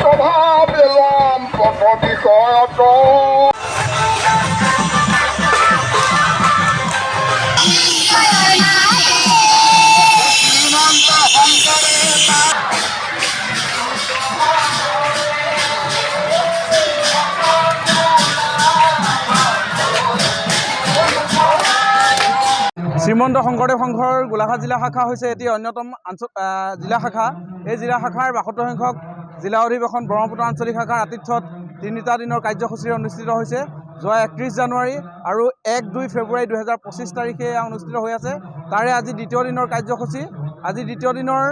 সভা বেলম পথ বিষয়ত শ্ৰীমন্ত শংকৰদেৱ সংঘৰ গোলাঘাট জিলা শাখা হৈছে এটি অন্যতম জিলা শাখা। এই জিলা শাখাৰ ৭২ সংখ্যক জিলা অধিৱেশন ব্ৰহ্মপুত্ৰ আঞ্চলিক শাখাৰ আতিথ্যত ৩টা দিনৰ কাৰ্যসূচী অনুষ্ঠিত হৈছে। যোৱা ৩১ জানুৱাৰী আৰু ১-২ ফেব্ৰুৱাৰী ২০২৫ তাৰিখে অনুষ্ঠিত হৈ আছে। তাৰে আজি দ্বিতীয় দিনৰ কাৰ্যসূচী। আজি দ্বিতীয় দিনৰ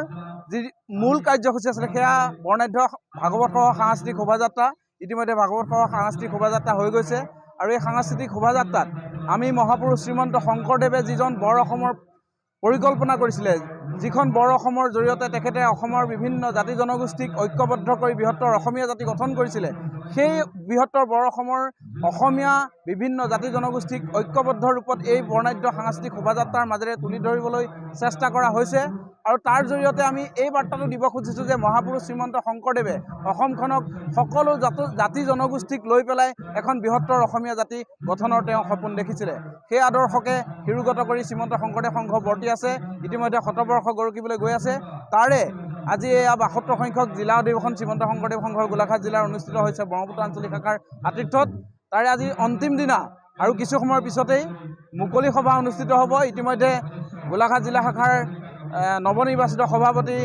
যি মূল কাৰ্যসূচী আছিলে সেয়া বৰ্ণাঢ্য ভাগৱত সহ সাংস্কৃতিক শোভাযাত্ৰা। ইতিমধ্যে ভাগৱত সহ সাংস্কৃতিক শোভাযাত্ৰা হৈ গৈছে আৰু এই সাংস্কৃতিক শোভাযাত্ৰাত আমি মহাপুৰুষ শ্ৰীমন্ত শংকৰদেৱে যিজন বৰ অসমৰ পৰিকল্পনা কৰিছিলে, যিখন বৰ অসমৰ জৰিয়তে তেখেতে অসমৰ বিভিন্ন জাতি জনগোষ্ঠীক ঐক্যবদ্ধ কৰি বৃহত্তৰ অসমীয়া জাতি গঠন কৰিছিলে, সেই বৃহত্তৰ বৰ অসমৰ অসমীয়া বিভিন্ন জাতি জনগোষ্ঠীক ঐক্যবদ্ধ ৰূপত এই বৰ্ণাঢ্য সাংস্কৃতিক শোভাযাত্ৰাৰ মাজেৰে তুলি ধৰিবলৈ চেষ্টা কৰা হৈছে। আৰু তাৰ জৰিয়তে আমি এই বাৰ্তাটো দিব খুজিছোঁ যে মহাপুৰুষ শ্ৰীমন্ত শংকৰদেৱে অসমখনক সকলো জাতি জনগোষ্ঠীক লৈ পেলাই এখন বৃহত্তৰ অসমীয়া জাতি গঠনৰ তেওঁ সপোন দেখিছিলে। সেই আদৰ্শকে শিৰোগত কৰি শ্ৰীমন্ত শংকৰদেৱ সংঘ বৰ্তি আছে। ইতিমধ্যে শতবৰ্ষ গৰকিবলৈ গৈ আছে। তাৰে আজি এয়া ৭২ সংখ্যক জিলা অধিৱেশন শ্ৰীমন্ত শংকৰদেৱ সংঘৰ গোলাঘাট জিলাৰ অনুষ্ঠিত হৈছে ব্ৰহ্মপুত্ৰ আঞ্চলিক শাখাৰ আতিথ্যত। তাৰে আজি অন্তিম দিনা আৰু কিছু সময়ৰ পিছতেই মুকলি সভা অনুষ্ঠিত হ'ব। ইতিমধ্যে গোলাঘাট জিলা শাখাৰ নৱনিৰ্বাচিত সভাপতি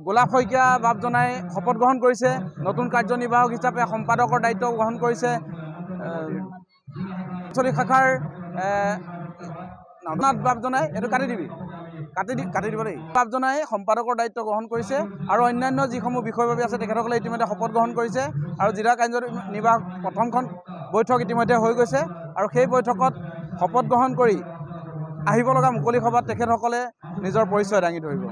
গোলাপ শইকীয়া বাপজনাই শপত গ্ৰহণ কৰিছে। নতুন কাৰ্যনিৰ্বাহক হিচাপে সম্পাদকৰ দায়িত্ব গ্ৰহণ কৰিছে। আঞ্চলিক শাখাৰ নৱনাথ বাপজনাই এইটো কাটি দিব দেই। বাপজনাই সম্পাদকৰ দায়িত্ব গ্ৰহণ কৰিছে আৰু অন্যান্য যিসমূহ বিষয়ববী আছে তেখেতসকলে ইতিমধ্যে শপত গ্ৰহণ কৰিছে আৰু জিলা কাৰ্যনিৰ্বাহক প্ৰথমখন বৈঠক ইতিমধ্যে হৈ গৈছে আৰু সেই বৈঠকত শপত গ্ৰহণ কৰি আহিব লগা মুকলি সভাত তেখেতসকলে নিজৰ পৰিচয় দাঙি ধৰিব।